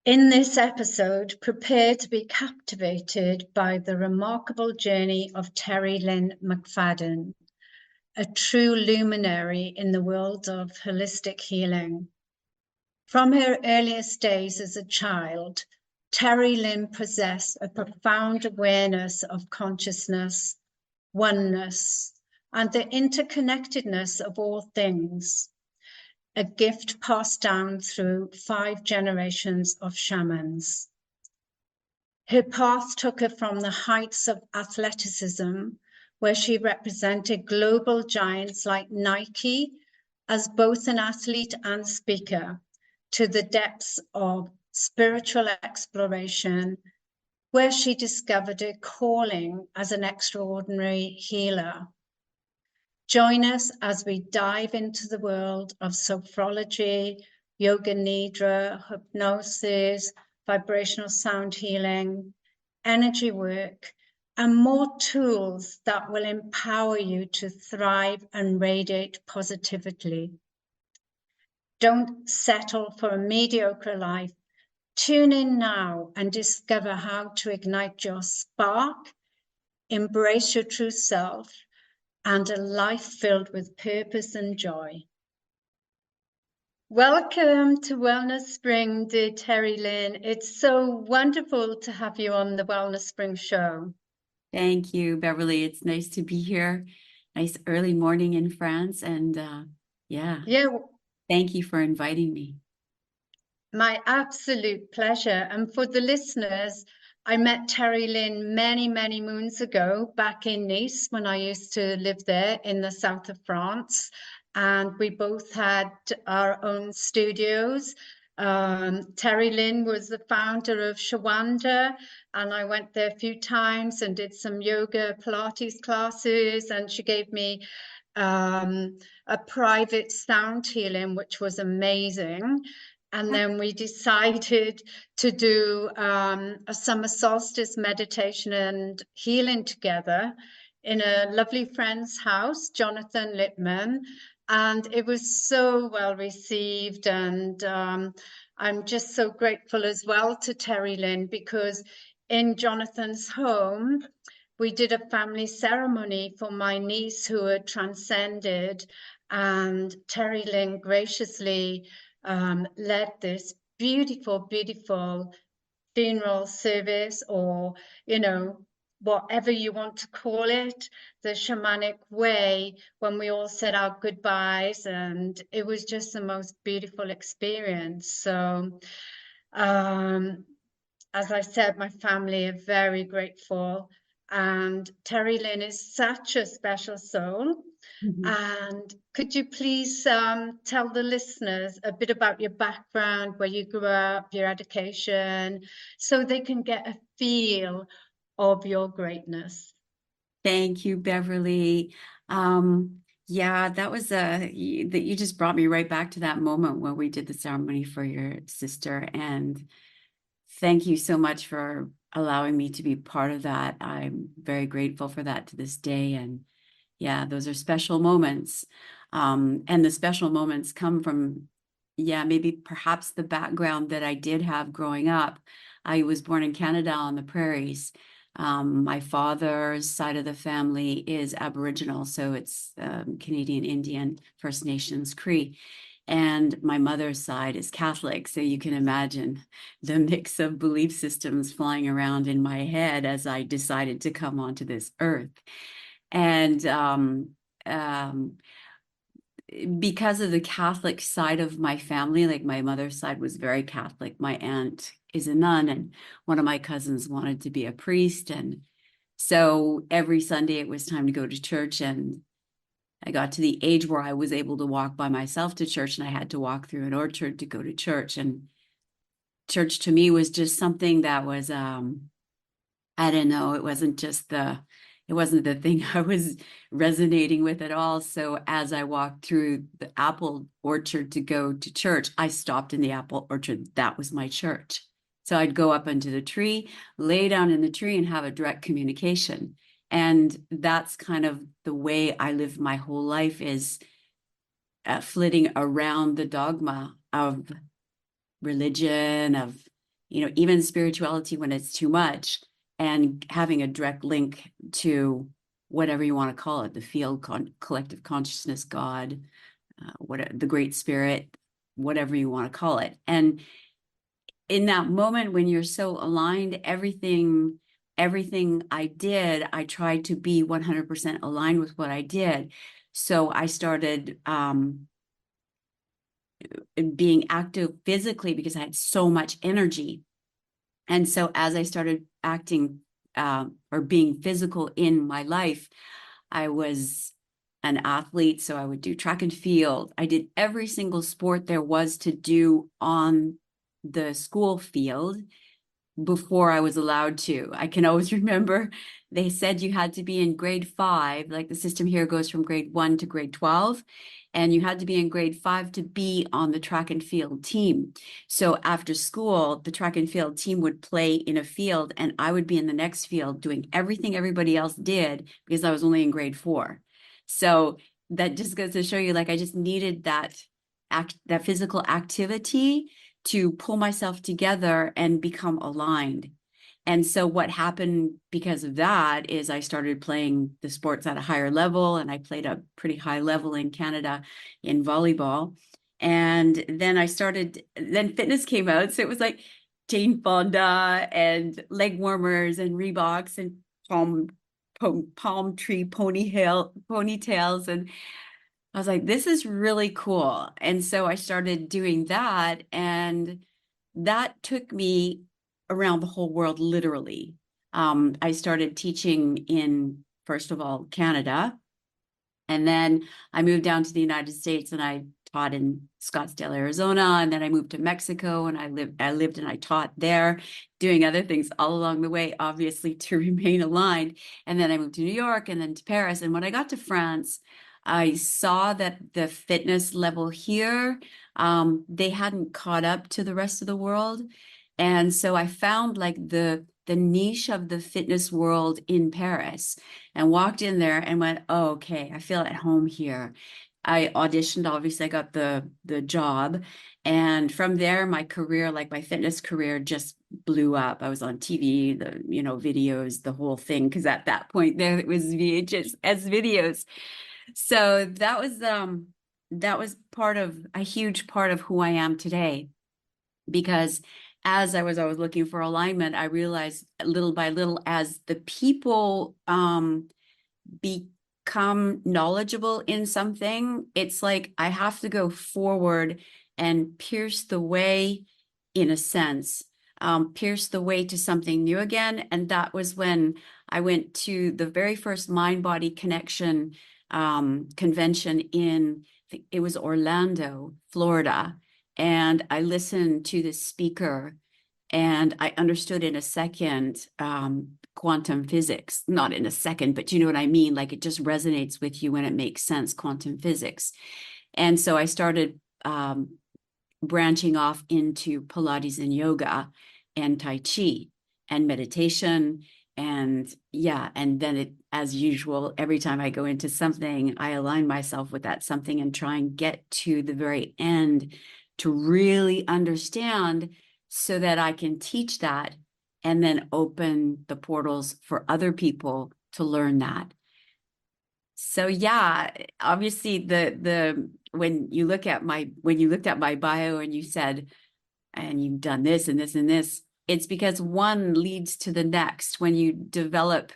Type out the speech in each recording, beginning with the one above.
In this episode, prepare to be captivated by the remarkable journey of Terri-Lynn McFadden, a true luminary in the world of holistic healing. From her earliest days as a child, Terri-Lynn possessed a profound awareness of consciousness, oneness, and the interconnectedness of all things, a gift passed down through 5 generations of shamans. Her path took her from the heights of athleticism, where she represented global giants like Nike as both an athlete and speaker, to the depths of spiritual exploration, where she discovered her calling as an extraordinary healer. Join us as we dive into the world of sophrology, Yoga Nidra, hypnosis, vibrational sound healing, energy work, and more tools that will empower you to thrive and radiate positively. Don't settle for a mediocre life. Tune in now and discover how to ignite your spark, embrace your true self, and a life filled with purpose and joy. Welcome to Wellness Spring, dear Terri-Lynn. It's so wonderful to have you on the Wellness Spring show. Thank you, Beverly. It's nice to be here. Nice early morning in France. And yeah, thank you for inviting me. My absolute pleasure. And for the listeners, I met Terri-Lynn many, many moons ago back in Nice when I used to live there in the south of France. And we both had our own studios. Terri-Lynn was the founder of Shawanda, and I went there a few times and did some yoga Pilates classes, and she gave me a private sound healing, which was amazing. And then we decided to do a summer solstice meditation and healing together in a lovely friend's house, Jonathan Littman. And it was so well received. And I'm just so grateful as well to Terri-Lynn, because in Jonathan's home, we did a family ceremony for my niece who had transcended. And Terri-Lynn graciously led this beautiful, beautiful funeral service, or, whatever you want to call it, the shamanic way, when we all said our goodbyes. And it was just the most beautiful experience. So, as I said, my family are very grateful. And Terri-Lynn is such a special soul. And could you please tell the listeners a bit about your background, where you grew up, your education, so they can get a feel of your greatness? Thank you, Beverly. Yeah, that was that you just brought me right back to that moment when we did the ceremony for your sister. And thank you so much for allowing me to be part of that. I'm very grateful for that to this day. And yeah, those are special moments. And the special moments come from, maybe perhaps the background that I did have growing up. I was born in Canada on the prairies. My father's side of the family is Aboriginal, so it's Canadian Indian, First Nations Cree. And my mother's side is Catholic. So you can imagine the mix of belief systems flying around in my head as I decided to come onto this earth. And because of the Catholic side of my family, like my mother's side was very Catholic. My aunt is a nun, and one of my cousins wanted to be a priest. And so every Sunday it was time to go to church. And I got to the age where I was able to walk by myself to church, and I had to walk through an orchard to go to church. And church to me was just something that was, I don't know, it wasn't the thing I was resonating with at all. So as I walked through the apple orchard to go to church, I stopped in the apple orchard. That was my church. So I'd go up into the tree, lay down in the tree, and have a direct communication. And that's kind of the way I lived my whole life, is flitting around the dogma of religion, of even spirituality when it's too much, and having a direct link to whatever you want to call it, the field, collective consciousness, God, the great spirit, whatever you want to call it. And in that moment when you're so aligned, everything I did, I tried to be 100% aligned with what I did. So I started being active physically because I had so much energy. And so as I started acting or being physical in my life, I was an athlete. So I would do track and field. I did every single sport there was to do on the school field before I was allowed to. I can always remember they said you had to be in grade 5, like the system here goes from grade 1 to grade 12, and you had to be in grade 5 to be on the track and field team. So after school, the track and field team would play in a field, and I would be in the next field doing everything everybody else did because I was only in grade 4. So that just goes to show you, like, I just needed that physical activity to pull myself together and become aligned. And so what happened because of that is I started playing the sports at a higher level, and I played a pretty high level in Canada in volleyball. And then then fitness came out. So it was like Jane Fonda and leg warmers and Reeboks and palm tree ponytails. And I was like, this is really cool. And so I started doing that, and that took me around the whole world, literally. I started teaching in, first of all, Canada, and then I moved down to the United States and I taught in Scottsdale, Arizona. And then I moved to Mexico and I lived and I taught there, doing other things all along the way, obviously to remain aligned. And then I moved to New York and then to Paris. And when I got to France, I saw that the fitness level here, they hadn't caught up to the rest of the world. And so I found like the niche of the fitness world in Paris and walked in there and went, oh, okay, I feel at home here. I auditioned, obviously I got the job. And from there, my career, like my fitness career, just blew up. I was on TV, the, videos, the whole thing. Cause at that point there, it was VHS videos. So that was a huge part of who I am today, because as I was always looking for alignment, I realized little by little, as the people become knowledgeable in something, it's like I have to go forward and pierce the way, in a sense, pierce the way to something new again. And that was when I went to the very first mind-body connection convention in, it was Orlando, Florida. And I listened to the speaker and I understood in a second quantum physics, not in a second, but you know what I mean? Like it just resonates with you when it makes sense, quantum physics. And so I started branching off into Pilates and yoga and Tai Chi and meditation. And yeah, and then it, as usual, every time I go into something, I align myself with that something and try and get to the very end to really understand so that I can teach that and then open the portals for other people to learn that. So yeah, obviously when you looked at my bio and you said, and you've done this and this and this, it's because one leads to the next. When you develop,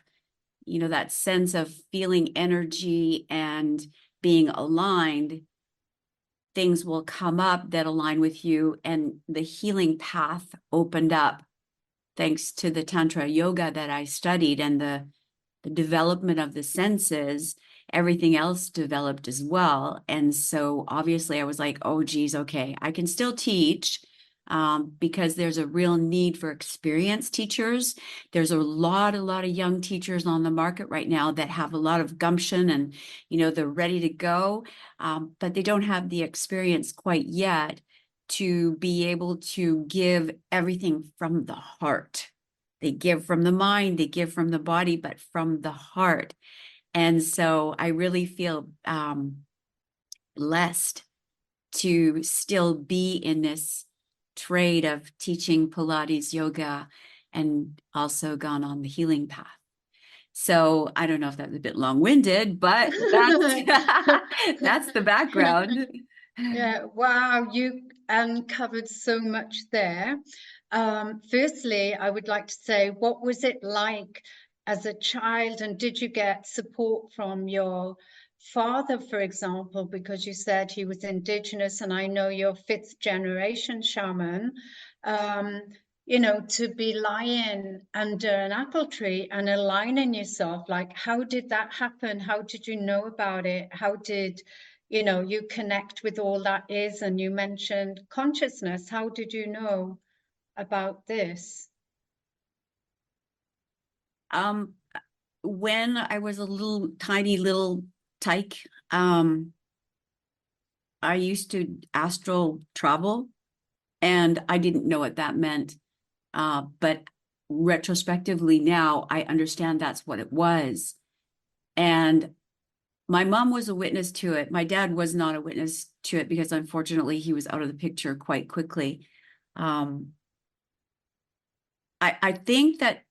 that sense of feeling energy and being aligned, things will come up that align with you, and the healing path opened up thanks to the Tantra yoga that I studied and the development of the senses. Everything else developed as well. And so obviously I was like, oh, geez, okay, I can still teach because there's a real need for experienced teachers. There's a lot of young teachers on the market right now that have a lot of gumption and, they're ready to go, but they don't have the experience quite yet to be able to give everything from the heart. They give from the mind, they give from the body, but from the heart. And so I really feel blessed to still be in this trade of teaching Pilates, yoga, and also gone on the healing path. So I don't know if that was a bit long-winded, but that's the background. Yeah, wow, you uncovered so much there. Firstly, I would like to say, what was it like as a child, and did you get support from your father, for example, because you said he was Indigenous, and I know you're fifth generation shaman. Um, to be lying under an apple tree and aligning yourself, like, how did that happen? How did you know about it? How did you connect with all that is? And you mentioned consciousness. How did you know about this? When I was a little tiny little tyke, I used to astral travel, and I didn't know what that meant. But retrospectively now, I understand that's what it was. And my mom was a witness to it. My dad was not a witness to it because unfortunately he was out of the picture quite quickly. I think that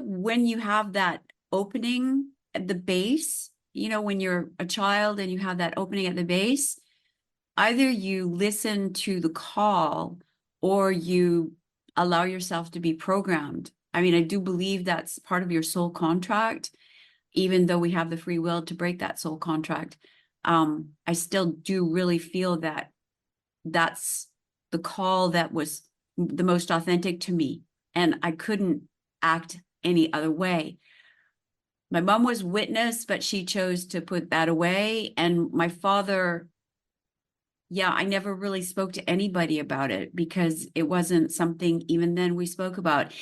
when you have that opening at the base, when you're a child and you have that opening at the base, either you listen to the call or you allow yourself to be programmed. I mean, I do believe that's part of your soul contract, even though we have the free will to break that soul contract. I still do really feel that that's the call that was the most authentic to me, and I couldn't act any other way. My mom was witness, but she chose to put that away. And my father, yeah, I never really spoke to anybody about it because it wasn't something even then we spoke about.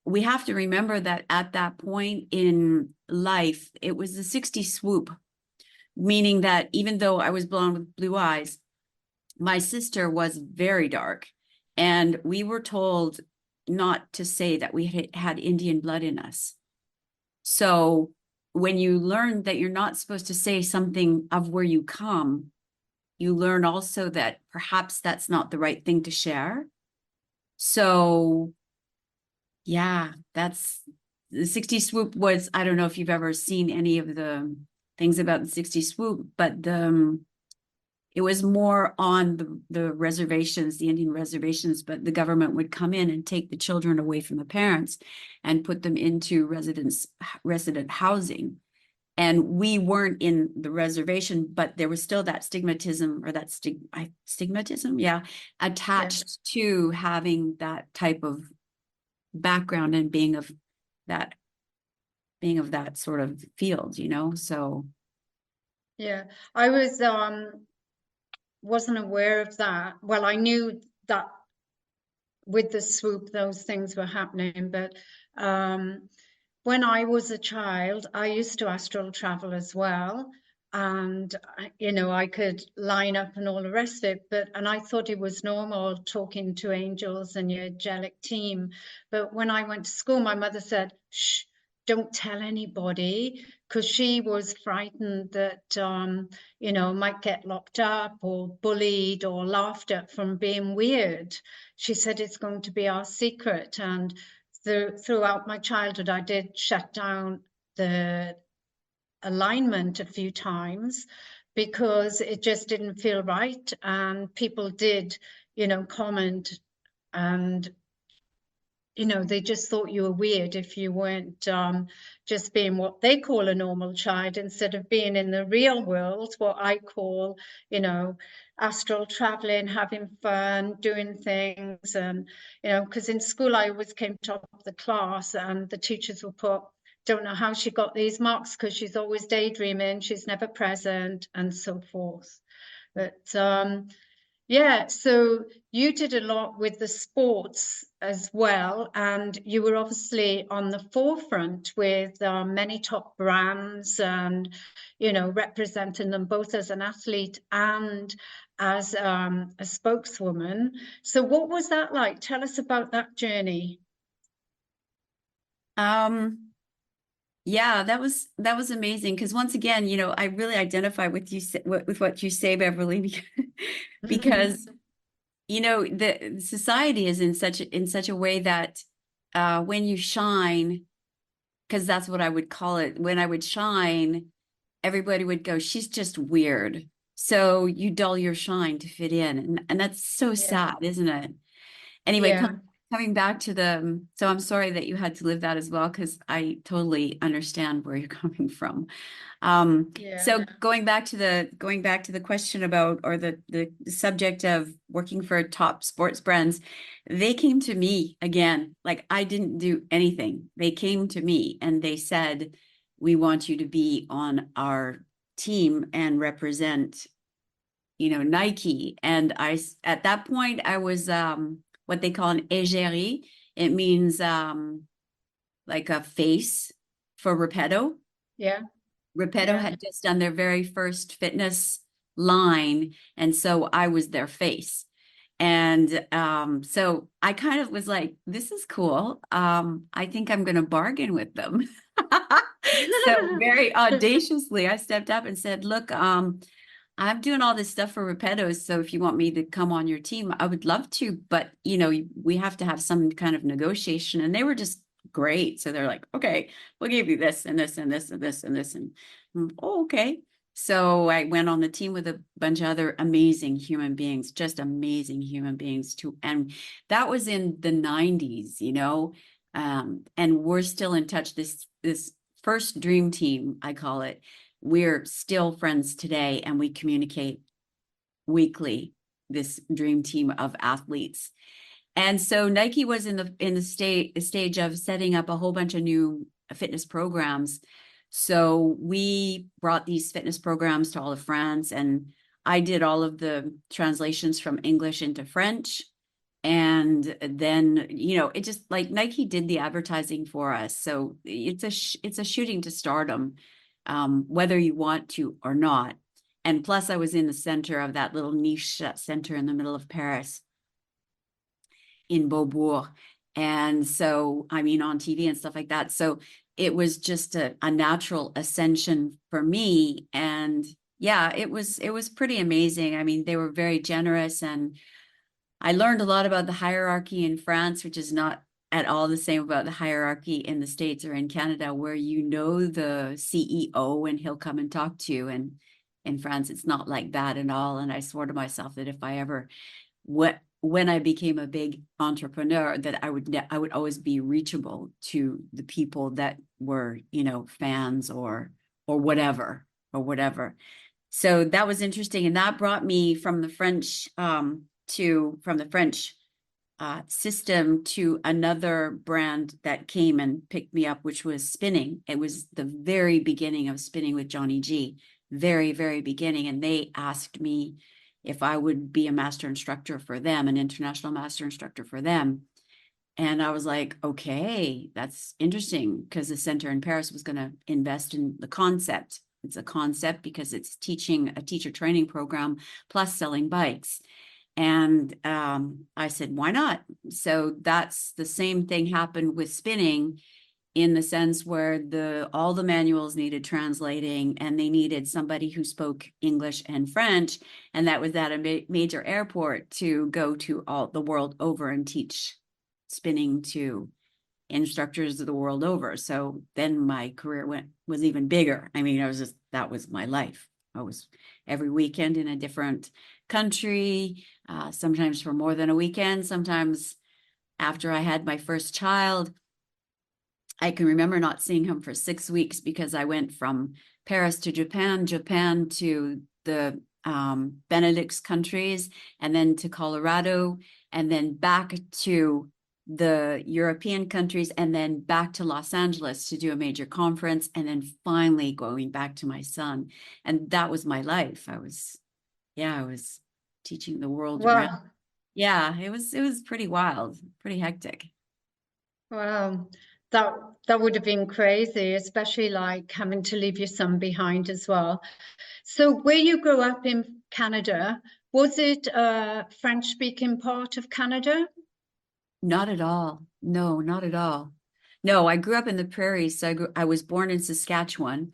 We have to remember that at that point in life, it was the 60 swoop, meaning that even though I was blonde with blue eyes, my sister was very dark. And we were told not to say that we had Indian blood in us. So when you learn that you're not supposed to say something of where you come, you learn also that perhaps that's not the right thing to share. So yeah, that's the 60 swoop was, I don't know if you've ever seen any of the things about the 60 swoop, but it was more on the reservations, the Indian reservations, but the government would come in and take the children away from the parents and put them into resident housing. And we weren't in the reservation, but there was still that stigmatism, or that stigmatism, yeah, attached to having that type of background and being of that sort of field, so. Yeah, I wasn't aware of that. Well, I knew that with the swoop, those things were happening, but when I was a child, I used to astral travel as well. And, I could line up and all the rest of it, and I thought it was normal talking to angels and your angelic team. But when I went to school, my mother said, shh, don't tell anybody, because she was frightened that, might get locked up or bullied or laughed at from being weird. She said it's going to be our secret. And throughout my childhood, I did shut down the alignment a few times because it just didn't feel right. And people did, comment, and they just thought you were weird if you weren't just being what they call a normal child, instead of being in the real world, what I call, astral traveling, having fun, doing things. And, because in school I always came top of the class, and the teachers would put, don't know how she got these marks because she's always daydreaming, she's never present, and so forth. But yeah, so you did a lot with the sports as well, and you were obviously on the forefront with many top brands, and representing them both as an athlete and as a spokeswoman. So what was that like? Tell us about that journey. Yeah, that was amazing, because once again, I really identify with you with what you say, Beverly, because you know, the society is in such a way that when you shine, because that's what I would call it, when I would shine, everybody would go, she's just weird. So you dull your shine to fit in. And that's so Yeah. sad, isn't it? Anyway, Yeah. coming back to the, so I'm sorry that you had to live that as well, because I totally understand where you're coming from. Yeah. So going back to the question about, or the subject of working for top sports brands, they came to me again. Like, I didn't do anything. They came to me and they said, we want you to be on our team and represent, you know, Nike. And at that point, I was what they call an égérie. It means like a face for Repetto. Yeah. Repetto Yeah. had just done their very first fitness line, and so I was their face. And so I kind of was like, this is cool. I think I'm going to bargain with them. So very audaciously, I stepped up and said, look, I'm doing all this stuff for Repettos, so if you want me to come on your team, I would love to, but you know, we have to have some kind of negotiation. And they were just great. So they're like, okay, we'll give you this and this and this and this and this. And oh, okay. So I went on the team with a bunch of other amazing human beings, just amazing human beings too. And that was in the 90s, you know. And we're still in touch. This first dream team, I call it, we're still friends today, and we communicate weekly, this dream team of athletes. And so Nike was in the stage of setting up a whole bunch of new fitness programs. So we brought these fitness programs to all of France, and I did all of the translations from English into French. And then, you know, it just, like, Nike did the advertising for us. So it's a shooting to stardom, whether you want to or not. And plus, I was in the center of that little niche center in the middle of Paris, in Beaubourg. And so, I mean, on TV and stuff like that. So it was just a natural ascension for me. And yeah, it was pretty amazing. I mean, they were very generous, and I learned a lot about the hierarchy in France, which is not at all the same about the hierarchy in the States or in Canada, where you know the CEO and he'll come and talk to you. And in France, it's not like that at all. And I swore to myself that if I ever, when I became a big entrepreneur, that I would always be reachable to the people that were, you know, fans or whatever or whatever. So that was interesting, and that brought me from the French system to another brand that came and picked me up, which was spinning. It was the very beginning of Spinning with Johnny G, very, very beginning. And they asked me if I would be a master instructor for them, an international master instructor for them. And I was like, okay, that's interesting, because the center in Paris was going to invest in the concept. It's a concept because it's teaching a teacher training program plus selling bikes. And I said, why not? So that's the same thing happened with spinning, in the sense where all the manuals needed translating, and they needed somebody who spoke English and French. And that was at a major airport to go to all the world over and teach spinning to instructors of the world over. So then my career was even bigger. I mean, that was my life. I was every weekend in a different country, sometimes for more than a weekend. Sometimes after I had my first child, I can remember not seeing him for 6 weeks, because I went from Paris to Japan to the Benelux countries, and then to Colorado, and then back to the European countries, and then back to Los Angeles to do a major conference, and then finally going back to my son. And that was my life. I was teaching the world around. Wow. Yeah, it was pretty wild, pretty hectic. Wow. That that would have been crazy, especially like having to leave your son behind as well. So where you grew up in Canada, was it a French-speaking part of Canada? Not at all. No, not at all. No, I grew up in the prairies. So I was born in Saskatchewan.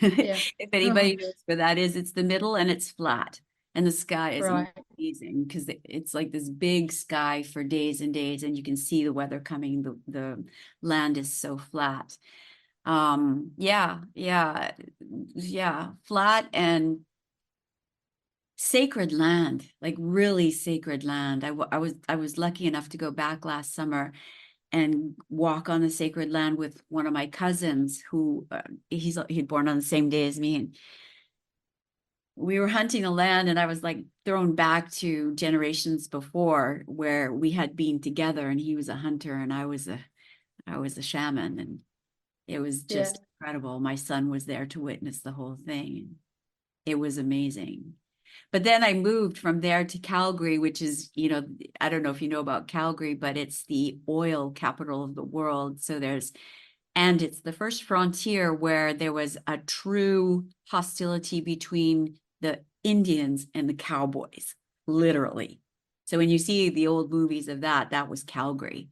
Yeah. If anybody knows where that is, it's the middle and it's flat. And the sky is Right. amazing because it's like this big sky for days and days, and you can see the weather coming. The land is so flat. Yeah, yeah, yeah, flat and sacred land, like really sacred land. I was lucky enough to go back last summer and walk on the sacred land with one of my cousins who he'd born on the same day as me, and we were hunting the land, and I was like thrown back to generations before where we had been together, and he was a hunter and I was a shaman, and it was Yeah. just incredible. My son was there to witness the whole thing. It was amazing. But then I moved from there to Calgary, which is, I don't know if you know about Calgary, but it's the oil capital of the world. And it's the first frontier where there was a true hostility between the Indians and the cowboys, literally. So when you see the old movies of that, that was Calgary.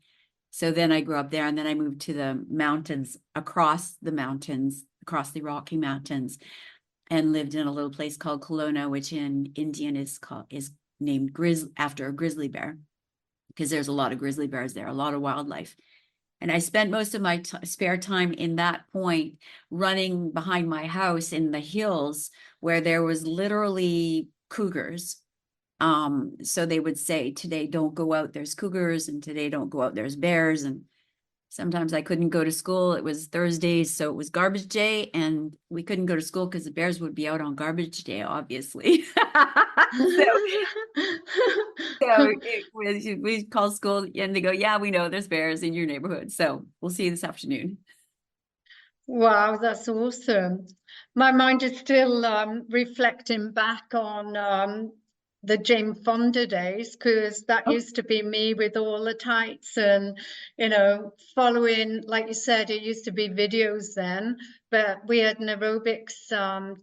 So then I grew up there, and then I moved to the mountains, across the Rocky Mountains, and lived in a little place called Kelowna, which in Indian is named after a grizzly bear, because there's a lot of grizzly bears there, a lot of wildlife. And I spent most of my spare time in that point running behind my house in the hills where there was literally cougars. So they would say, today don't go out, there's cougars, and today don't go out, there's bears. And sometimes I couldn't go to school. It was Thursdays, so it was garbage day, and we couldn't go to school because the bears would be out on garbage day, obviously. So we call school and they go, yeah, we know there's bears in your neighborhood. So we'll see you this afternoon. Wow, that's awesome. My mind is still reflecting back on the Jane Fonda days, because that Oh, used to be me with all the tights and, following, like you said, it used to be videos then, but we had an aerobics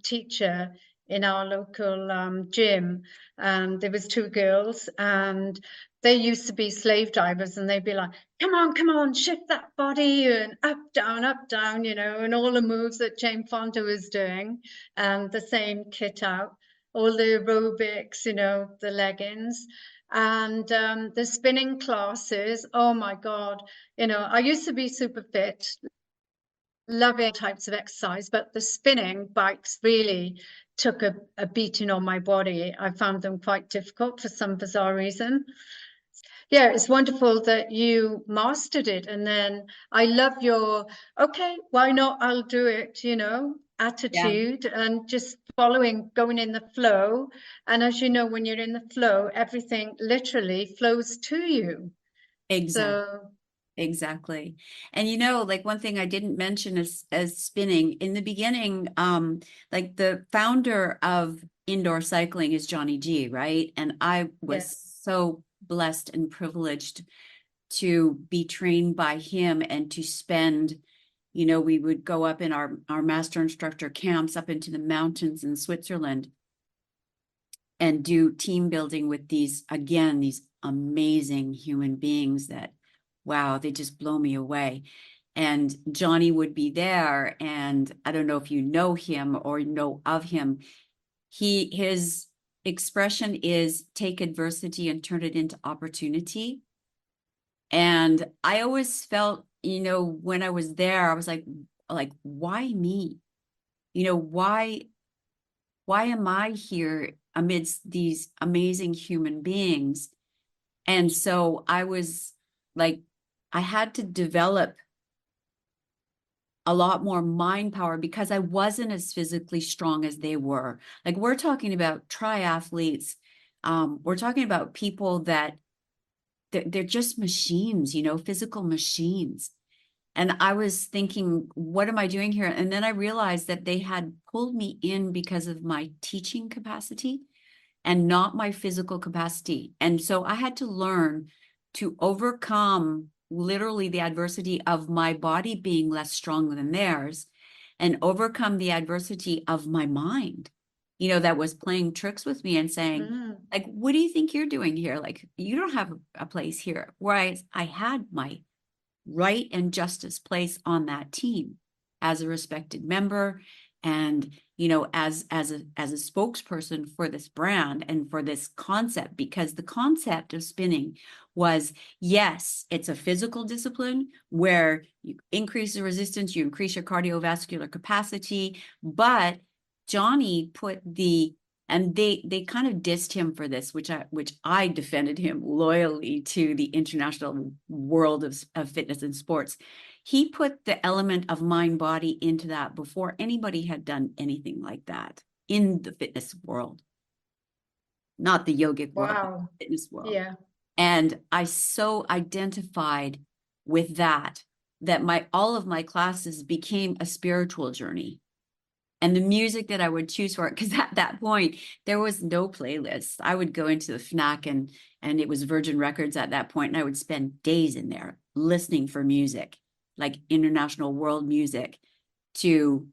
teacher in our local gym, and there was two girls, and they used to be slave divers, and they'd be like, come on, shift that body and up, down, and all the moves that Jane Fonda was doing, and the same kit out, all the aerobics, the leggings, and the spinning classes. Oh my God, I used to be super fit, loving types of exercise, but the spinning bikes really took a beating on my body. I found them quite difficult for some bizarre reason. Yeah, it's wonderful that you mastered it. And then I love your, okay, why not? I'll do it, yeah, attitude, and just going in the flow. And as you know, when you're in the flow, everything literally flows to you. exactly. So, Exactly. And like one thing I didn't mention is as spinning in the beginning, like the founder of indoor cycling is Johnny G, right? And I yeah. was so blessed and privileged to be trained by him and to spend, we would go up in our master instructor camps up into the mountains in Switzerland and do team building with these amazing human beings that, wow, they just blow me away. And Johnny would be there, and I don't know if you know him or know of him. His expression is take adversity and turn it into opportunity. And I always felt, when I was there, I was like, why me? Why am I here amidst these amazing human beings? And so I was like, I had to develop a lot more mind power because I wasn't as physically strong as they were. Like we're talking about triathletes. We're talking about people that they're just machines, physical machines. And I was thinking, what am I doing here? And then I realized that they had pulled me in because of my teaching capacity and not my physical capacity. And so I had to learn to overcome literally the adversity of my body being less strong than theirs and overcome the adversity of my mind, that was playing tricks with me and saying, Mm. like, what do you think you're doing here? Like, you don't have a place here. Whereas I had my right and justice place on that team as a respected member And, you know, as a spokesperson for this brand and for this concept, because the concept of spinning was, yes, it's a physical discipline where you increase the resistance, you increase your cardiovascular capacity, but Johnny put the, and they kind of dissed him for this, which I defended him loyally to the international world of fitness and sports. He put the element of mind body into that before anybody had done anything like that in the fitness world, not the yogic world, but Wow. the fitness world. Yeah. And I so identified with that all of my classes became a spiritual journey. And the music that I would choose for it, because at that point there was no playlist. I would go into the FNAC and it was Virgin Records at that point, and I would spend days in there listening for music, like international world music, to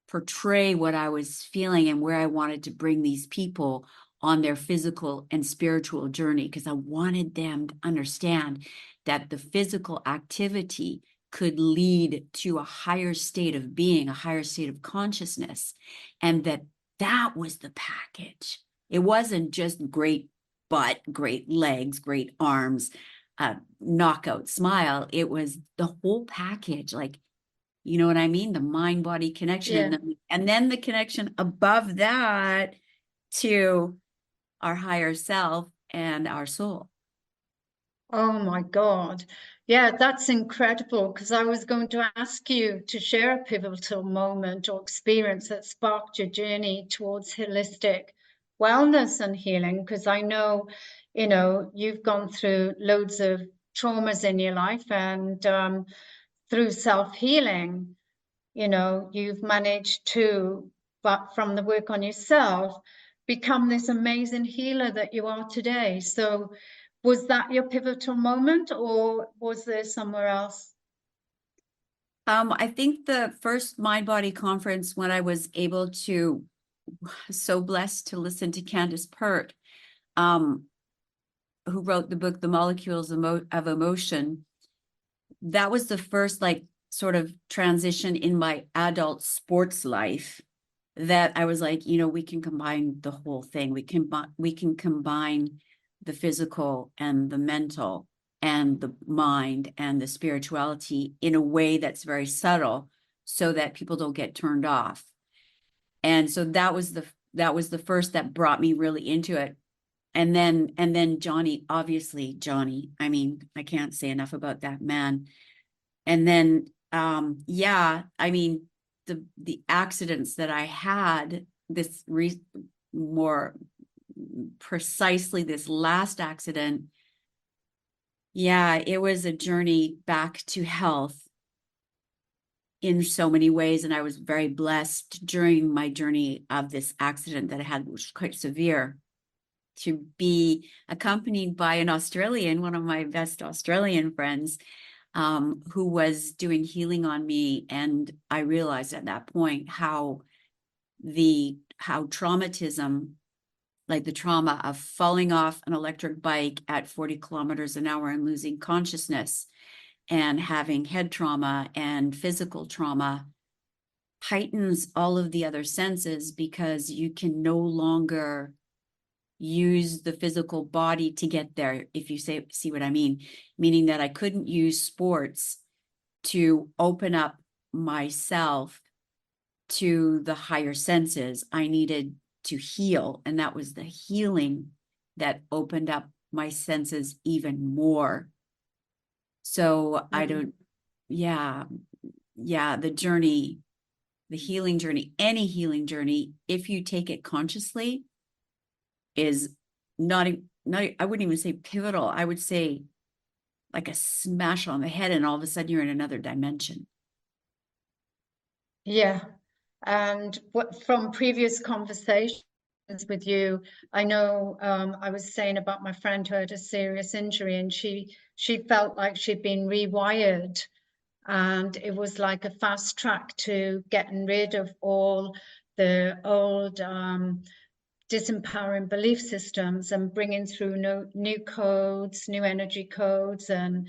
portray what I was feeling and where I wanted to bring these people on their physical and spiritual journey, because I wanted them to understand that the physical activity could lead to a higher state of being, a higher state of consciousness, and that was the package. It wasn't just great butt, great legs, great arms, knockout smile. It was the whole package, like, you know what I mean? The mind body connection, Yeah. and then the connection above that to our higher self and our soul. Oh my God. Yeah, that's incredible, because I was going to ask you to share a pivotal moment or experience that sparked your journey towards holistic wellness and healing, because I know, you've gone through loads of traumas in your life, and through self-healing, you've managed to, but from the work on yourself, become this amazing healer that you are today. So was that your pivotal moment, or was there somewhere else? I think the first mind body conference, when I was able to, so blessed to listen to Candace Pert, who wrote the book The Molecules of Emotion. That was the first, like, sort of transition in my adult sports life that I was like, we can combine the whole thing. We can combine the physical and the mental and the mind and the spirituality in a way that's very subtle, so that people don't get turned off. And so that was the first that brought me really into it. And then Johnny, obviously Johnny, I mean, I can't say enough about that man. And then yeah, I mean, the accidents that I had, more precisely this last accident, yeah, it was a journey back to health in so many ways. And I was very blessed during my journey of this accident that I had, which was quite severe, to be accompanied by an Australian, one of my best Australian friends, who was doing healing on me. And I realized at that point how traumatism, like the trauma of falling off an electric bike at 40 kilometers an hour and losing consciousness, and having head trauma and physical trauma, heightens all of the other senses, because you can no longer use the physical body to get there, if you see what I mean. Meaning that I couldn't use sports to open up myself to the higher senses. I needed to heal, and that was the healing that opened up my senses even more. So I don't, yeah, the journey, the healing journey, any healing journey, if you take it consciously, is not, I wouldn't even say pivotal. I would say like a smash on the head, and all of a sudden you're in another dimension. Yeah. And what from previous conversations with you, I know I was saying about my friend who had a serious injury, and she felt like she'd been rewired, and it was like a fast track to getting rid of all the old disempowering belief systems and bringing through new codes, new energy codes, and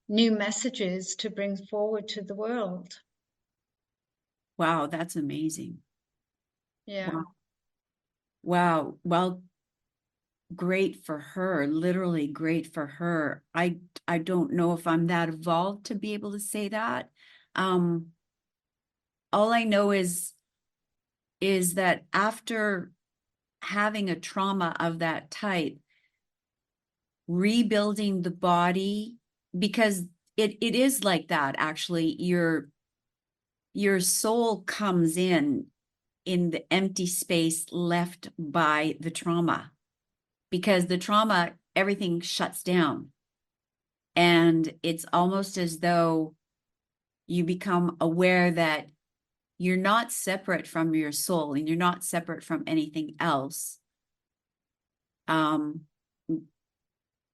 new messages to bring forward to the world. Wow, that's amazing. Yeah. Wow. Wow. Well, great for her, literally great for her. I don't know if I'm that evolved to be able to say that. Um, all I know is that after having a trauma of that type, rebuilding the body, because it is like that actually. Your soul comes in the empty space left by the trauma, because the trauma, everything shuts down. And it's almost as though you become aware that you're not separate from your soul and you're not separate from anything else. Um,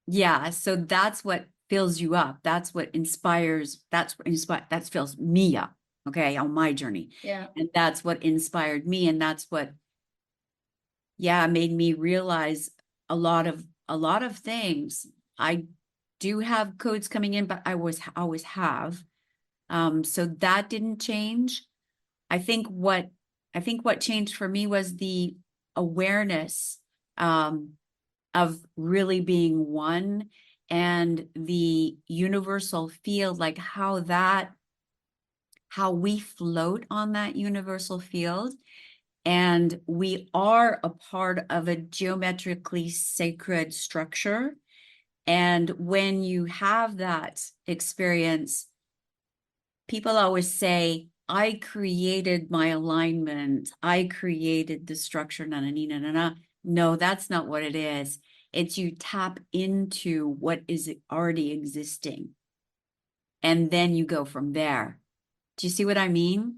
yeah, so that's what fills you up. That's what inspires, that fills me up, okay, on my journey. Yeah. And that's what inspired me. And that's what, yeah, made me realize a lot of things. I do have codes coming in, but I always have. So that didn't change. I think what I think what changed for me was the awareness of really being one, and the universal field, like how we float on that universal field. And we are a part of a geometrically sacred structure. And when you have that experience, people always say, I created my alignment. I created the structure. Na, na, na, na, na. No, that's not what it is. It's you tap into what is already existing. And then you go from there. Do you see what I mean?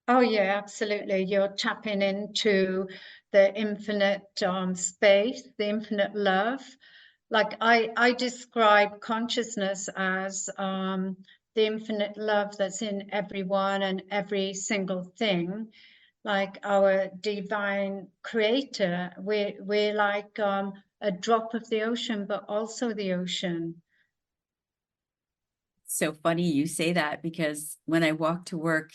Oh, yeah, absolutely. You're tapping into the infinite space, the infinite love. Like I describe consciousness as the infinite love that's in everyone and every single thing. Like our divine creator, we're like a drop of the ocean, but also the ocean. So funny you say that, because when I walk to work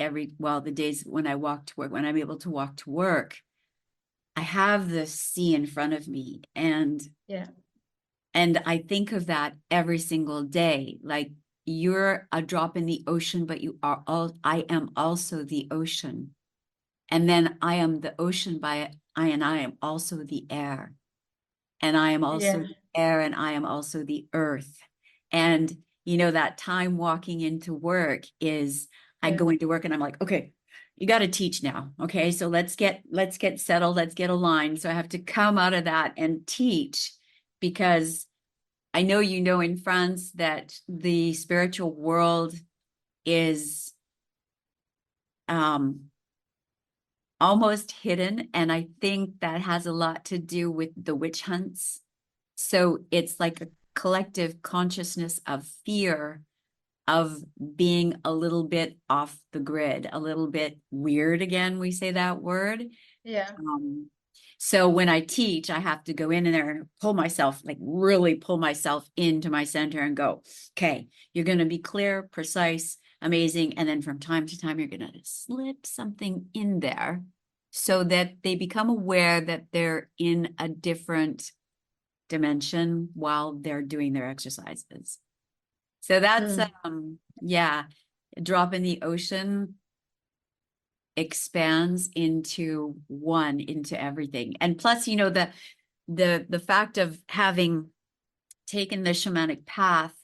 the days when I walk to work, when I'm able to walk to work, I have the sea in front of me, Yeah, and I think of that every single day. Like, you're a drop in the ocean, but I am also the ocean. And then I am the ocean I am also the air. And I am also yeah, the air, and I am also the earth. And that time walking into work is, I yeah, go into work and I'm like, okay, you got to teach now. Okay. So let's get settled. Let's get aligned. So I have to come out of that and teach, because I know, in France, that the spiritual world is um almost hidden. And I think that has a lot to do with the witch hunts. So it's like a collective consciousness of fear of being a little bit off the grid, a little bit weird. Again, we say that word. yeah, Um, so when I teach, I have to go in there and pull myself, like really pull myself into my center and go, okay, you're going to be clear, precise, amazing. And then from time to time, you're going to slip something in there so that they become aware that they're in a different dimension while they're doing their exercises. So that's, mm, yeah, a drop in the ocean expands into one, into everything. And plus, the fact of having taken the shamanic path,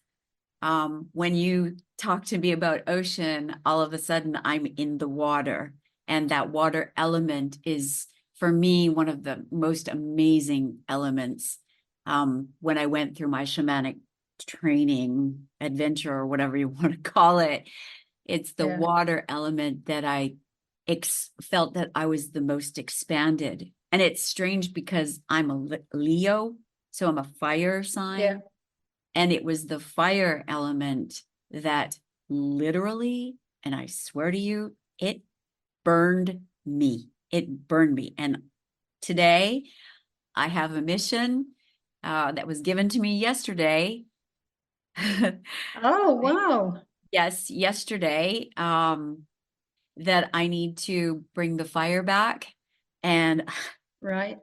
when you talk to me about ocean, all of a sudden I'm in the water. And that water element is, for me, one of the most amazing elements. When I went through my shamanic training adventure, or whatever you want to call it, it's the yeah, water element that I felt that I was the most expanded. And it's strange because I'm a Leo, so I'm a fire yeah. sign. And it was the fire element that literally, and I swear to you, it burned me. It burned me. And today I have a mission that was given to me yesterday. Oh, wow. Yes, yesterday. that I need to bring the fire back. And, Right.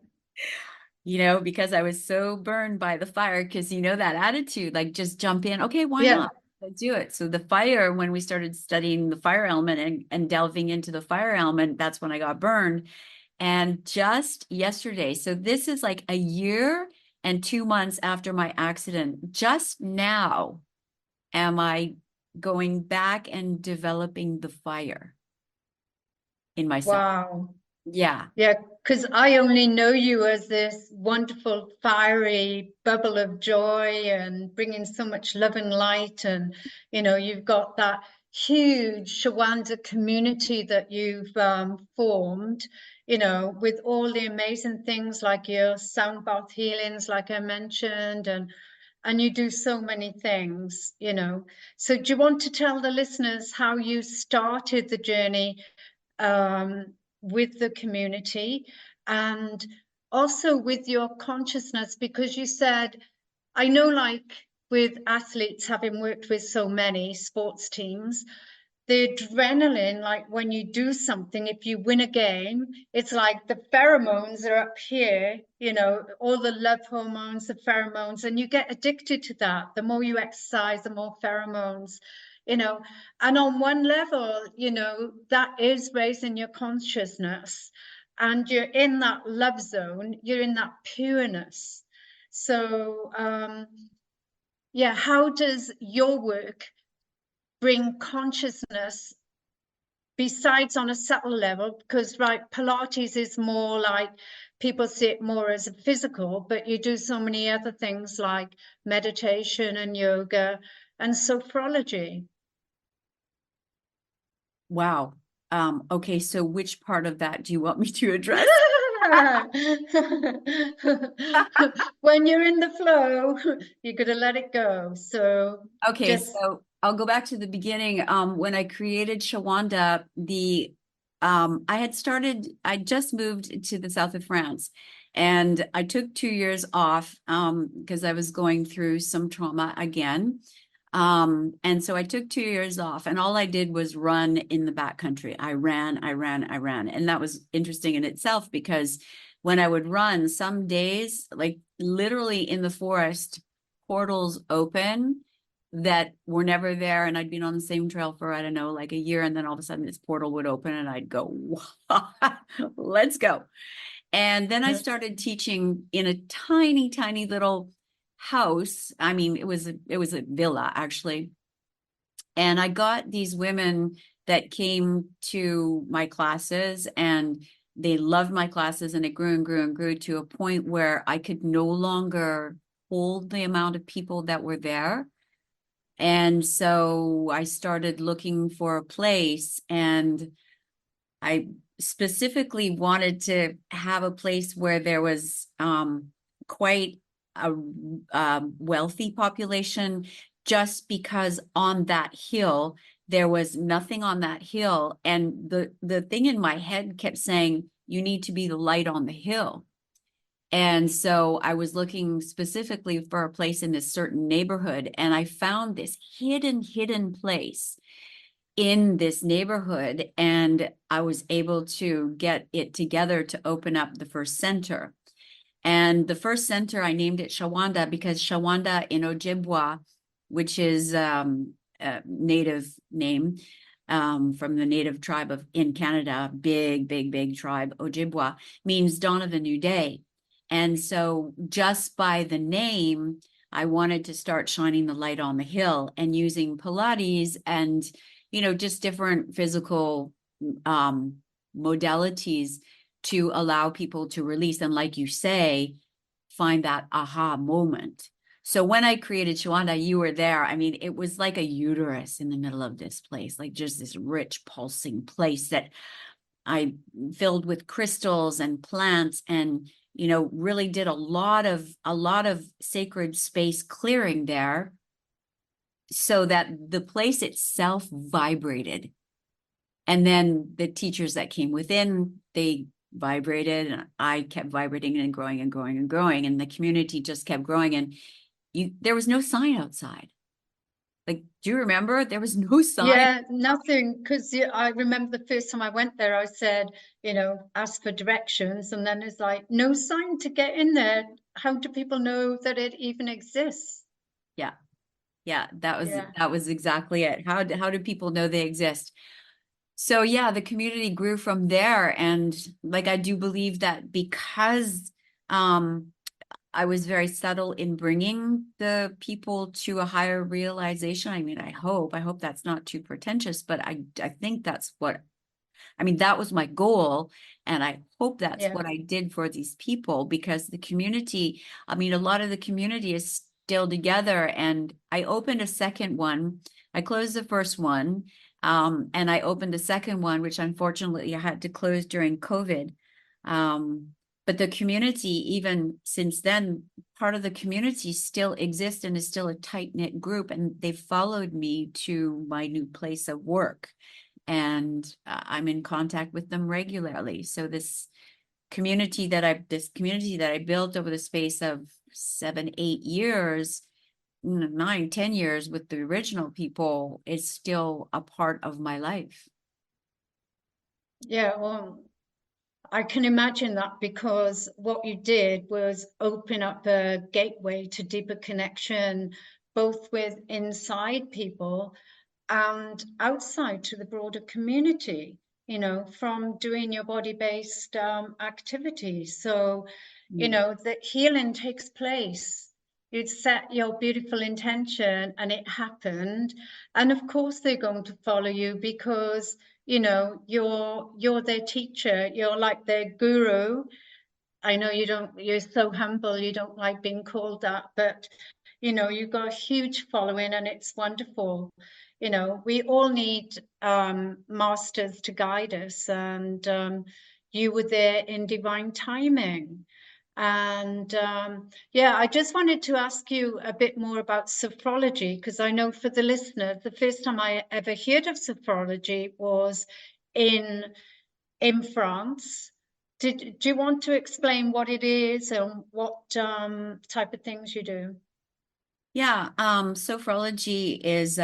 because I was so burned by the fire, because, that attitude, like just jump in. Okay, why Yeah. not? Let's do it. So the fire, when we started studying the fire element and delving into the fire element, that's when I got burned. And just yesterday, so this is like a year and 2 months after my accident, just now am I going back and developing the fire in myself. Wow. Yeah. Yeah, because I only know you as this wonderful, fiery bubble of joy and bringing so much love and light. And, you've got that huge Shawanda community that you've formed, with all the amazing things like your sound bath healings, like I mentioned, and you do so many things. So do you want to tell the listeners how you started the journey with the community and also with your consciousness? Because you said, I know, like with athletes, having worked with so many sports teams, the adrenaline, like when you do something, if you win a game, it's like the pheromones are up here, all the love hormones, the pheromones, and you get addicted to that. The more you exercise, the more pheromones, you know. And on one level, that is raising your consciousness, and you're in that love zone, you're in that pureness. So, yeah, how does your work bring consciousness besides on a subtle level? Because right, Pilates is more like, people see it more as a physical, but you do so many other things like meditation and yoga and sophrology. Wow. Okay, so which part of that do you want me to address? When you're in the flow, you got to let it go. So Okay, just so I'll go back to the beginning. When I created Shawanda, I just moved to the south of France, and I took 2 years off because I was going through some trauma again. And so I took 2 years off, and all I did was run in the backcountry. I ran. And that was interesting in itself, because when I would run, some days, like literally in the forest, portals open that were never there. And I'd been on the same trail for, I don't know, like a year. And then all of a sudden this portal would open and I'd go, let's go. And then I started teaching in a tiny, tiny little house. I mean, it was a villa actually. And I got these women that came to my classes, and they loved my classes, and it grew and grew and grew to a point where I could no longer hold the amount of people that were there. And so I started looking for a place, and I specifically wanted to have a place where there was quite a wealthy population, just because on that hill, there was nothing on that hill. And the thing in my head kept saying, you need to be the light on the hill. And so I was looking specifically for a place in this certain neighborhood, and I found this hidden place in this neighborhood, and I was able to get it together to open up the first center. And the first center, I named it Shawanda, because Shawanda in Ojibwa, which is a native name from the native tribe in Canada, big tribe, Ojibwa, means dawn of a new day. And so just by the name, I wanted to start shining the light on the hill and using Pilates and, just different physical modalities to allow people to release. And like you say, find that aha moment. So when I created Shawanda, you were there. I mean, it was like a uterus in the middle of this place, like just this rich pulsing place that I filled with crystals and plants, and really did a lot of sacred space clearing there, so that the place itself vibrated. And then the teachers that came within, they vibrated, and I kept vibrating and growing and growing and growing, and the community just kept growing. And there was no sign outside. Like, do you remember? There was no sign. Yeah, nothing, because I remember the first time I went there, I said, ask for directions, and then it's like, no sign to get in there. How do people know that it even exists? Yeah. Yeah, Yeah, that was exactly it. How do people know they exist? So yeah, the community grew from there. And like, I do believe that because um I was very subtle in bringing the people to a higher realization. I mean, I hope that's not too pretentious, but I think that's what, I mean, that was my goal. And I hope that's yeah, what I did for these people, because the community, I mean, a lot of the community is still together. And I opened a second one. I closed the first one. And I opened a second one, which unfortunately I had to close during COVID. But the community, even since then, part of the community still exists and is still a tight-knit group. And they followed me to my new place of work, and I'm in contact with them regularly. So this community that I built over the space of 7, 8 years, 9, 10 years with the original people is still a part of my life. yeah. Well, I can imagine that, because what you did was open up a gateway to deeper connection, both with inside people and outside to the broader community, from doing your body-based activities. So, Mm. that healing takes place. You'd set your beautiful intention and it happened. And of course they're going to follow you, because, you're their teacher, you're like their guru. I know you're so humble, you don't like being called that, but you've got a huge following and it's wonderful. We all need masters to guide us, and you were there in divine timing. And yeah, I just wanted to ask you a bit more about sophrology, because I know for the listeners, the first time I ever heard of sophrology was in France. Do you want to explain what it is and what type of things you do? Yeah, sophrology is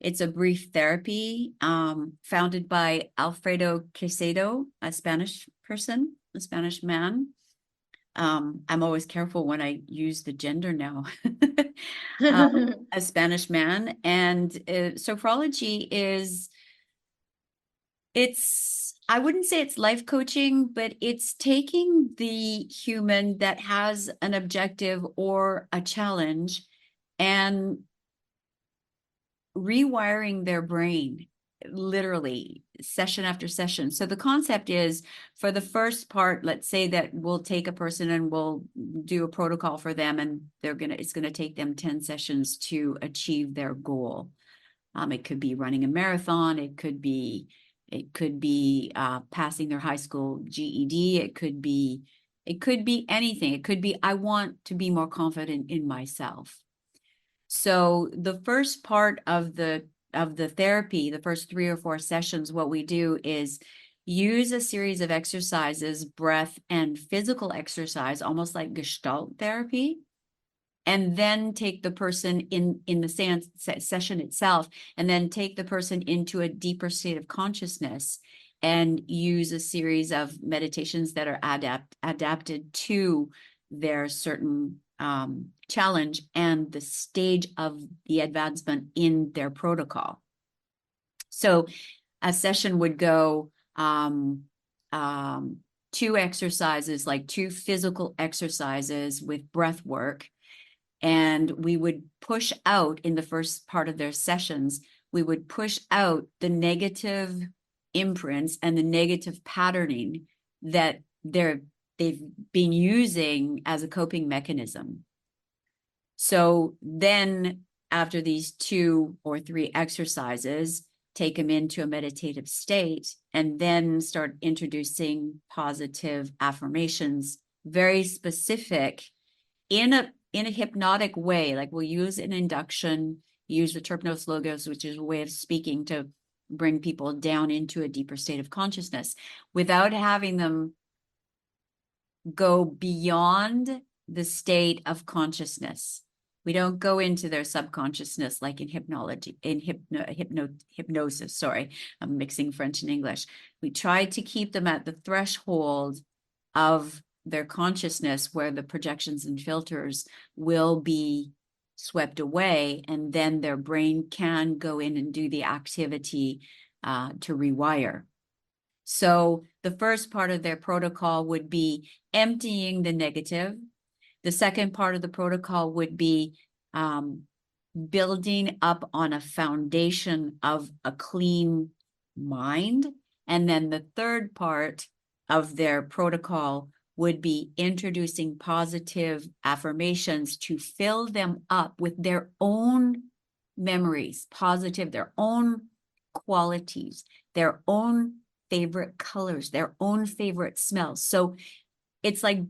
it's a brief therapy founded by Alfredo Quesedo, a Spanish person, a Spanish man. I'm always careful when I use the gender now. A Spanish man. And sophrology is, I wouldn't say it's life coaching, but it's taking the human that has an objective or a challenge and rewiring their brain, literally session after session. So the concept is, for the first part, let's say that we'll take a person and we'll do a protocol for them, and it's gonna take them 10 sessions to achieve their goal. It could be running a marathon, it could be passing their high school GED, it could be anything. It could be, I want to be more confident in myself. So the first part of the therapy, the first 3 or 4 sessions, what we do is use a series of exercises, breath and physical exercise, almost like Gestalt therapy, and then take the person in the session itself, and then take the person into a deeper state of consciousness and use a series of meditations that are adapted to their certain challenge and the stage of the advancement in their protocol. So a session would go 2 exercises, like 2 physical exercises with breath work. And we would push out, in the first part of their sessions, we would push out the negative imprints and the negative patterning that they've been using as a coping mechanism. So then after these 2 or 3 exercises, take them into a meditative state, and then start introducing positive affirmations, very specific, in a hypnotic way. Like, we'll use an induction, use the terpnos logos, which is a way of speaking to bring people down into a deeper state of consciousness without having them go beyond the state of consciousness. We don't go into their subconsciousness like in hypnology, in hypnosis. Sorry, I'm mixing French and English. We try to keep them at the threshold of their consciousness where the projections and filters will be swept away, and then their brain can go in and do the activity to rewire. So the first part of their protocol would be emptying the negative. The second part of the protocol would be building up on a foundation of a clean mind. And then the third part of their protocol would be introducing positive affirmations to fill them up with their own memories, positive, their own qualities, their own favorite colors, their own favorite smells. So it's like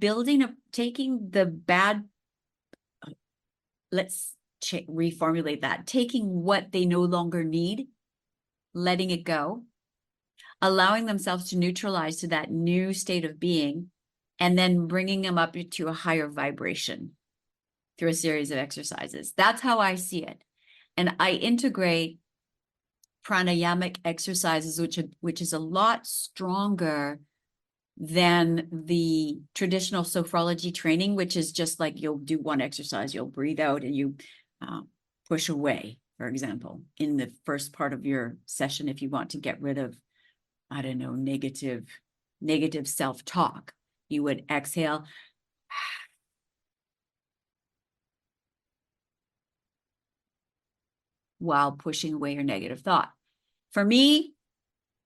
taking the bad, let's reformulate that, taking what they no longer need, letting it go, allowing themselves to neutralize to that new state of being, and then bringing them up to a higher vibration through a series of exercises. That's how I see it. And I integrate pranayamic exercises, which is a lot stronger than the traditional sophrology training, which is just like you'll do one exercise, you'll breathe out and you push away, for example, in the first part of your session, if you want to get rid of, I don't know, negative self-talk, you would exhale while pushing away your negative thought. For me,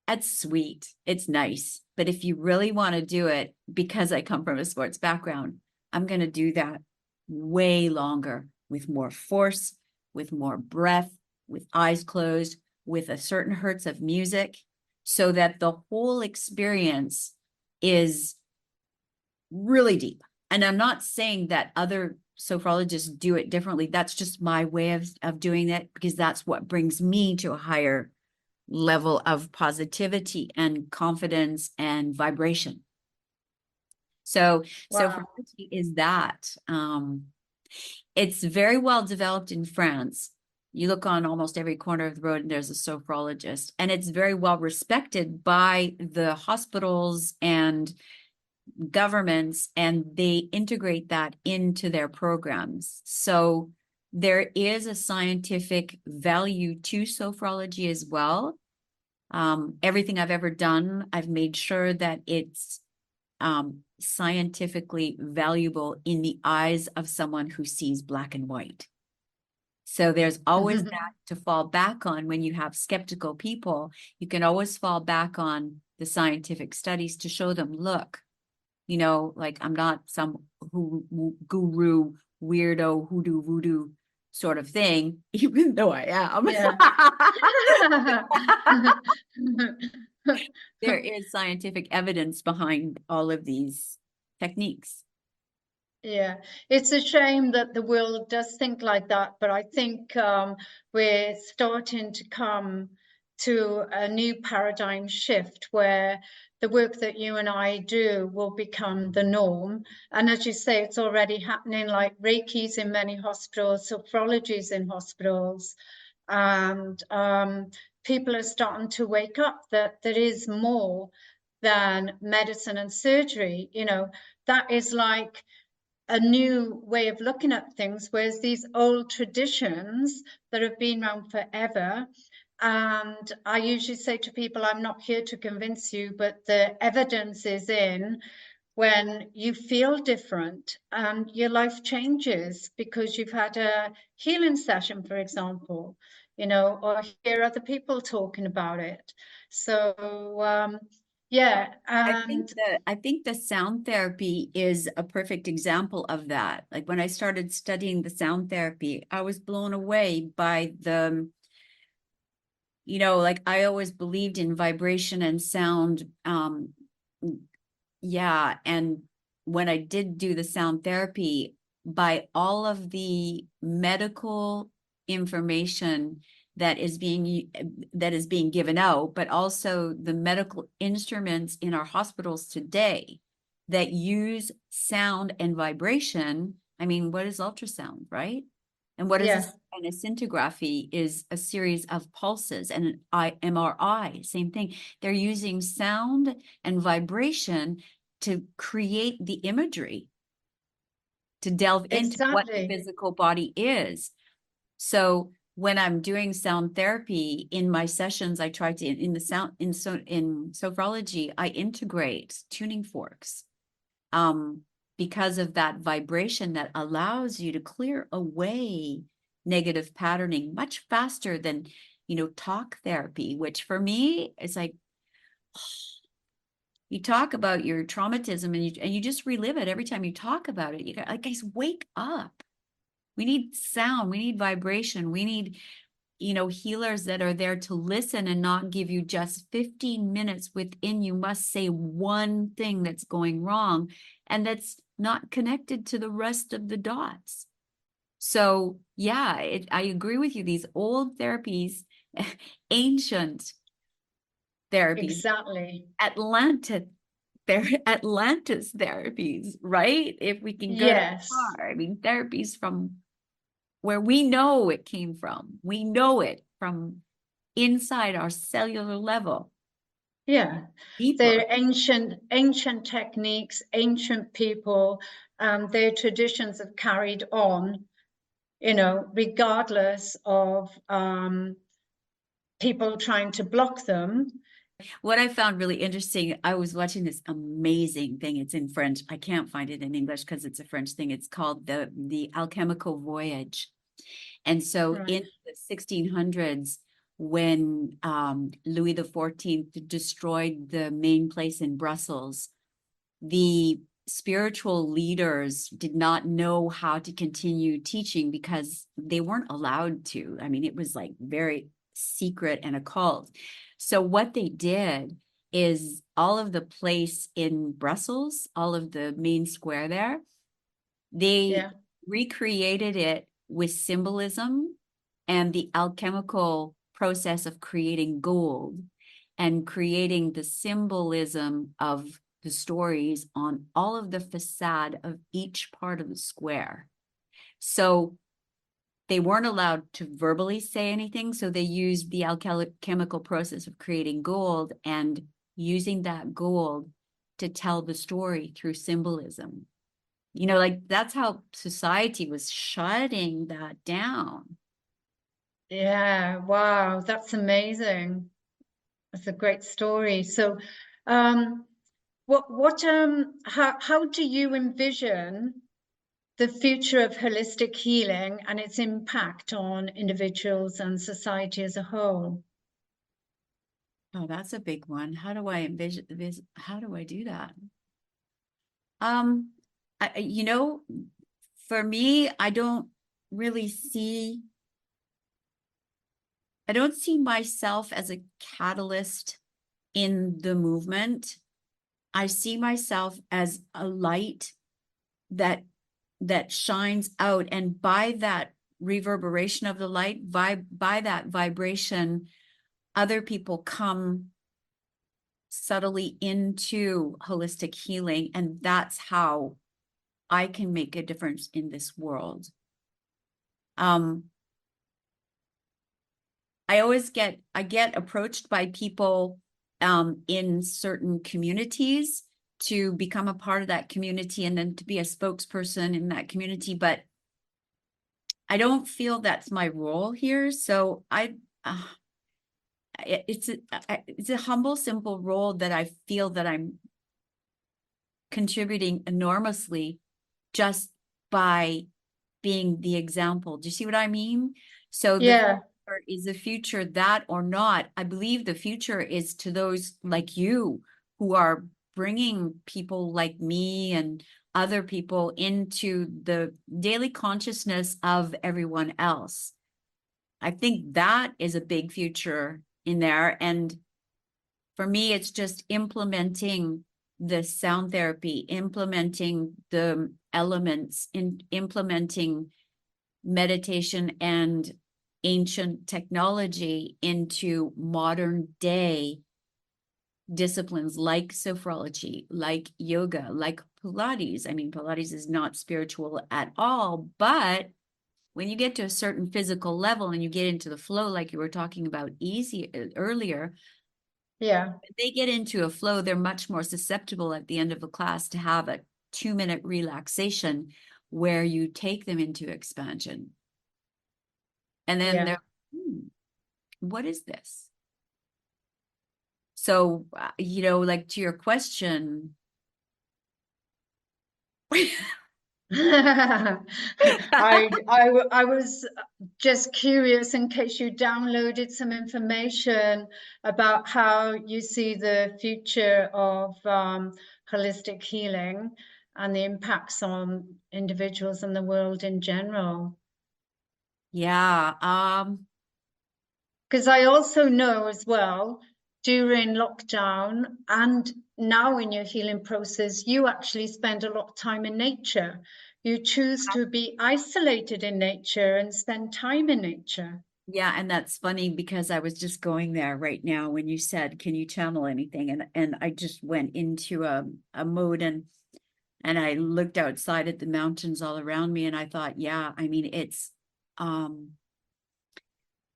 that's sweet. It's nice. But if you really want to do it, because I come from a sports background, I'm going to do that way longer with more force, with more breath, with eyes closed, with a certain hertz of music, so that the whole experience is really deep. And I'm not saying that other sophrologists do it differently. That's just my way of doing it, because that's what brings me to a higher level of positivity and confidence and vibration. So Wow. sophrology is that. It's very well developed in France. You look on almost every corner of the road and there's a sophrologist, and it's very well respected by the hospitals and governments, and they integrate that into their programs. So there is a scientific value to sophrology as well. Everything I've ever done, I've made sure that it's scientifically valuable in the eyes of someone who sees black and white. So there's always that to fall back on when you have skeptical people. You can always fall back on the scientific studies to show them, look, you know, like I'm not some guru, weirdo, hoodoo, voodoo sort of thing, even though I am. Yeah. There is scientific evidence behind all of these techniques. Yeah, it's a shame that the world does think like that, but I think we're starting to come to a new paradigm shift where the work that you and I do will become the norm. And as you say, it's already happening, like Reiki's in many hospitals, sophrology's in hospitals, and people are starting to wake up that there is more than medicine and surgery. You know, that is like a new way of looking at things, whereas these old traditions that have been around forever. And I usually say to people, I'm not here to convince you, but the evidence is in when you feel different and your life changes because you've had a healing session, for example, you know, or hear other people talking about it. So, yeah, and I think the sound therapy is a perfect example of that. Like when I started studying the sound therapy, I was blown away by the, you know, like I always believed in vibration and sound. Yeah. And when I did do the sound therapy, by all of the medical information that is being given out, but also the medical instruments in our hospitals today that use sound and vibration. I mean, what is ultrasound, right? And what is Yeah, an scintigraphy is a series of pulses, and an MRI, same thing. They're using sound and vibration to create the imagery, to delve into what the exactly. physical body is. So when I'm doing sound therapy in my sessions, I try to in sophrology, I integrate tuning forks, because of that vibration that allows you to clear away negative patterning much faster than, talk therapy, which for me is like, you talk about your traumatism and you just relive it every time you talk about it. You got, like, guys, wake up. We need sound, we need vibration, we need, healers that are there to listen and not give you just 15 minutes within. You must say one thing that's going wrong and that's not connected to the rest of the dots. So yeah, I agree with you. These old therapies, ancient therapies, Exactly. Atlantis therapies, right? If we can go that Yes. far. I mean, therapies from where we know it came from. We know it from inside our cellular level, Yeah. deeper. They're ancient techniques, ancient people, their traditions have carried on, regardless of people trying to block them. What I found really interesting, I was watching this amazing thing. It's in French. I can't find it in English because it's a French thing. It's called the Alchemical Voyage. And so in Right. the 1600s, when Louis XIV destroyed the main place in Brussels, the spiritual leaders did not know how to continue teaching because they weren't allowed to. I mean, it was like very secret and occult. So what they did is all of the place in Brussels, all of the main square there, they Yeah. recreated it with symbolism and the alchemical process of creating gold and creating the symbolism of the stories on all of the facade of each part of the square. So they weren't allowed to verbally say anything. So they used the alchemical process of creating gold and using that gold to tell the story through symbolism. Like that's how society was shutting that down. Yeah. Wow. That's amazing. That's a great story. So, um, how do you envision the future of holistic healing and its impact on individuals and society as a whole? Oh, that's a big one. How do I envision this? How do I do that? I, for me, really see, I don't see myself as a catalyst in the movement. I see myself as a light that shines out, and by that reverberation of the light, by that vibration, other people come subtly into holistic healing, and that's how I can make a difference in this world. I get approached by people in certain communities to become a part of that community and then to be a spokesperson in that community, but I don't feel that's my role here. So it's a humble, simple role that I feel that I'm contributing enormously just by being the example. Do you see what I mean? So the Yeah. future is the future, that or not. I believe the future is to those like you who are bringing people like me and other people into the daily consciousness of everyone else. I think that is a big future in there. And for me, it's just implementing the sound therapy, implementing the elements, implementing meditation and ancient technology into modern day disciplines like sophrology, like yoga, like Pilates. I mean, Pilates is not spiritual at all, but when you get to a certain physical level and you get into the flow, like you were talking about easy earlier, Yeah. they get into a flow, they're much more susceptible at the end of a class to have a 2-minute relaxation where you take them into expansion. And then Yeah. they're, what is this? So, like to your question, I was just curious in case you downloaded some information about how you see the future of holistic healing and the impacts on individuals and the world in general. yeah, Because I also know as well, during lockdown and now in your healing process, you actually spend a lot of time in nature. You choose to be isolated in nature and spend time in nature. yeah, and that's funny because I was just going there right now when you said, "Can you channel anything?" And I just went into a mode and I looked outside at the mountains all around me and I thought, yeah, I mean, it's um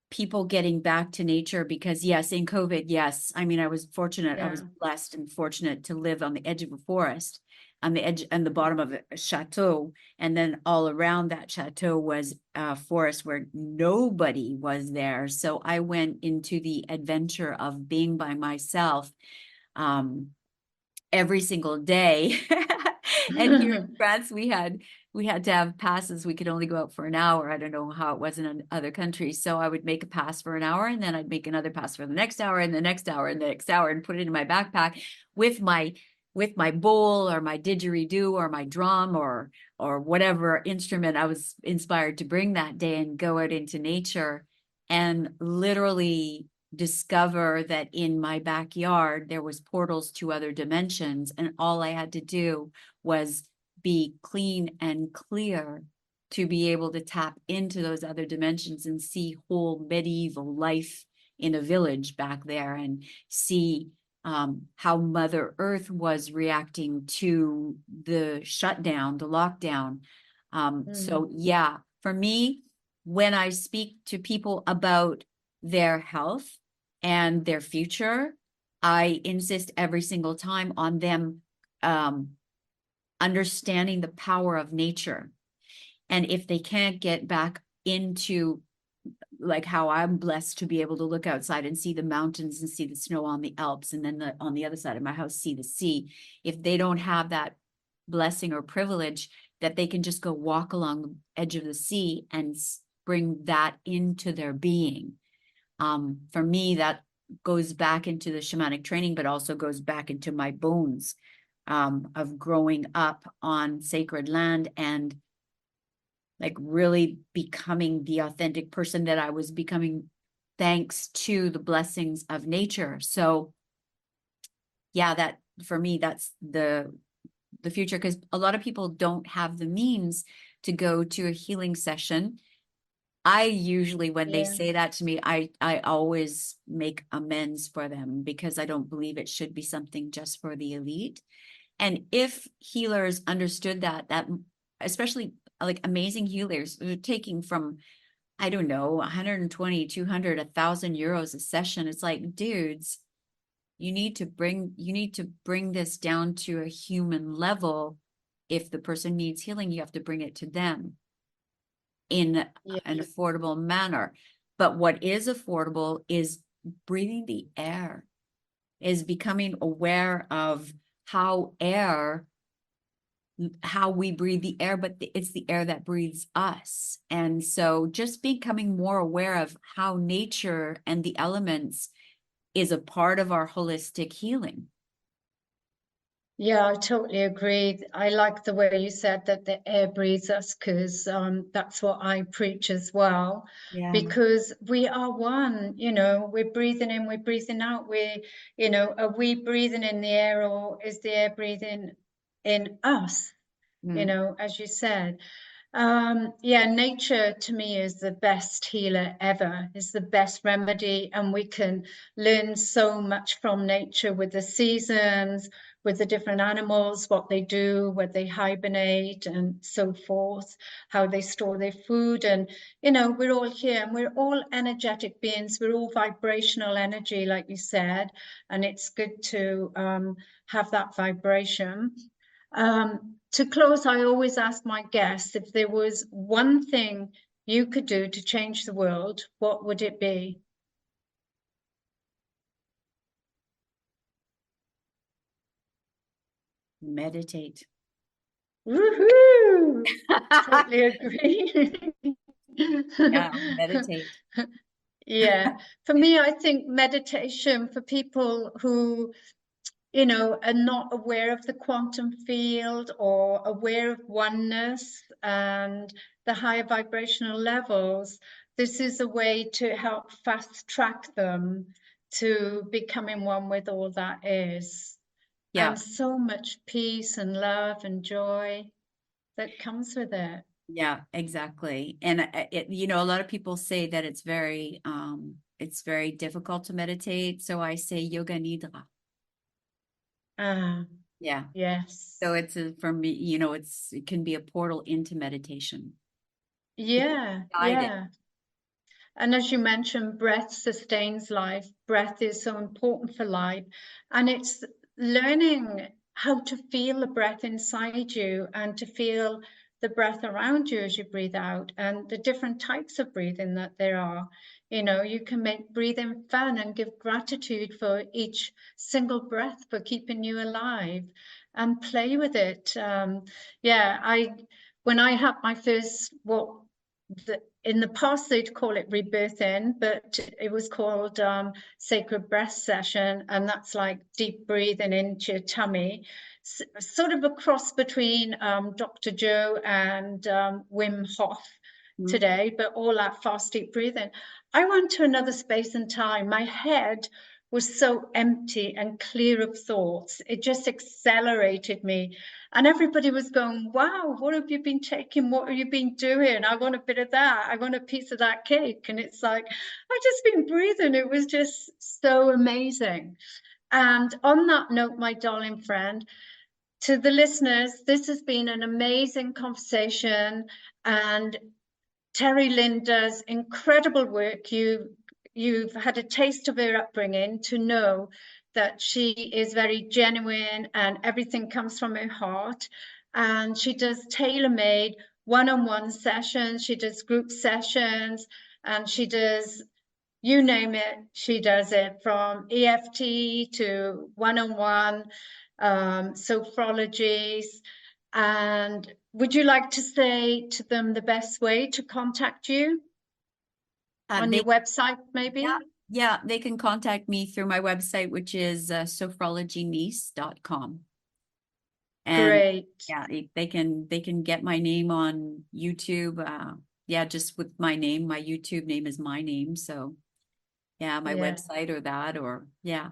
people getting back to nature because yes, in COVID, yes. I mean, I was fortunate, I Yeah. was blessed and fortunate to live on the edge of a forest, on the edge and the bottom of a chateau. And then all around that chateau was a forest where nobody was there. So I went into the adventure of being by myself. Um, every single day. And here in France, we had to have passes. We could only go out for an hour. I don't know how it was in other countries. So I would make a pass for an hour and then I'd make another pass for the next hour and the next hour and the next hour and put it in my backpack with my bowl or my didgeridoo or my drum or whatever instrument I was inspired to bring that day and go out into nature and literally discover that in my backyard there was portals to other dimensions and all I had to do was be clean and clear to be able to tap into those other dimensions and see whole medieval life in a village back there and see how Mother Earth was reacting to the shutdown, the lockdown. So yeah, for me, when I speak to people about their health and their future, I insist every single time on them understanding the power of nature. And if they can't get back into like how I'm blessed to be able to look outside and see the mountains and see the snow on the Alps, and then on the other side of my house, see the sea. If they don't have that blessing or privilege, that they can just go walk along the edge of the sea and bring that into their being. For me, that goes back into the shamanic training, but also goes back into my bones of growing up on sacred land and like really becoming the authentic person that I was becoming thanks to the blessings of nature. So yeah, that for me, that's the future, because a lot of people don't have the means to go to a healing session. I usually, when they Yeah. say that to me, I always make amends for them because I don't believe it should be something just for the elite. And if healers understood that especially like amazing healers, they're taking from, I don't know, 120, 200, 1,000 euros a session. It's like, dudes, you need to bring this down to a human level. If the person needs healing, you have to bring it to them in Yeah. an affordable manner. But what is affordable is breathing the air, is becoming aware of how we breathe the air, but it's the air that breathes us. And so just becoming more aware of how nature and the elements is a part of our holistic healing. Yeah, I totally agree. I like the way you said that the air breathes us because that's what I preach as well. Yeah. Because we are one, we're breathing in, we're breathing out. Are we breathing in the air or is the air breathing in us? Mm. As you said. Yeah, nature to me is the best healer ever, is the best remedy, and we can learn so much from nature with the seasons, with the different animals, what they do, where they hibernate and so forth, how they store their food. And, you know, we're all here and we're all energetic beings. We're all vibrational energy, like you said, and it's good to have that vibration. To close, I always ask my guests, if there was one thing you could do to change the world, what would it be? Meditate. Woohoo! Totally agree. Yeah, meditate. Yeah, for me, I think meditation for people who, you know, are not aware of the quantum field or aware of oneness and the higher vibrational levels, this is a way to help fast track them to becoming one with all that is. Yeah. And so much peace and love and joy that comes with it. Yeah, exactly. And you know, a lot of people say that it's very difficult to meditate. So I say Yoga Nidra. Ah, Yeah. yes. So for me, you know, it can be a portal into meditation. Yeah, Guide it. yeah. And as you mentioned, breath sustains life. Breath is so important for life. And it's learning how to feel the breath inside you and to feel the breath around you as you breathe out and the different types of breathing that there are. You know, you can make breathing fun and give gratitude for each single breath for keeping you alive and play with it. Yeah, when I had my first, in the past they'd call it rebirthing, but it was called sacred breath session, and that's like deep breathing into your tummy, sort of a cross between Dr. Joe and Wim Hof today, but all that fast deep breathing. I went to another space and time. My head was so empty and clear of thoughts. It just accelerated me. And everybody was going, wow, what have you been taking? What have you been doing? I want a bit of that. I want a piece of that cake. And it's like, I've just been breathing. It was just so amazing. And on that note, my darling friend, to the listeners, this has been an amazing conversation. And Terri-Lynn does incredible work. You've had a taste of her upbringing to know that she is very genuine and everything comes from her heart. And she does tailor-made one-on-one sessions. She does group sessions, and she does, you name it, she does it, from EFT to one-on-one, sophrologies. And would you like to say to them the best way to contact you? On your website, maybe? Yeah, they can contact me through my website, which is sophrologyniece.com. And Great. yeah, they can get my name on YouTube. Yeah, just with my name. My YouTube name is my name. So yeah, my website or that, or yeah.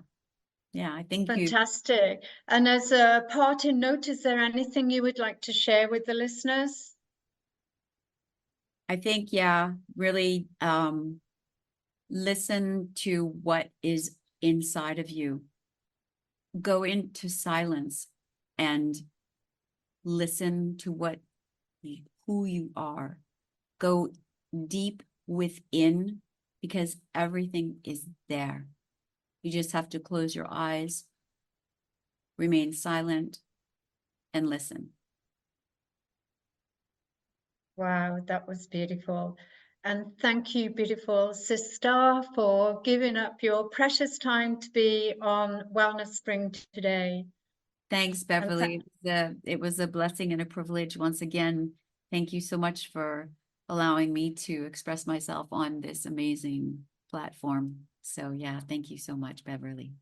I think Fantastic. And as a parting note, is there anything you would like to share with the listeners? I think, yeah, really listen to what is inside of you. Go into silence and listen to who you are. Go deep within, because everything is there. You just have to close your eyes, remain silent, and listen. Wow, that was beautiful. And thank you, beautiful sister, for giving up your precious time to be on Wellness Spring today. Thanks, Beverly. It was a blessing and a privilege once again. Thank you so much for allowing me to express myself on this amazing platform. So yeah, thank you so much, Beverly.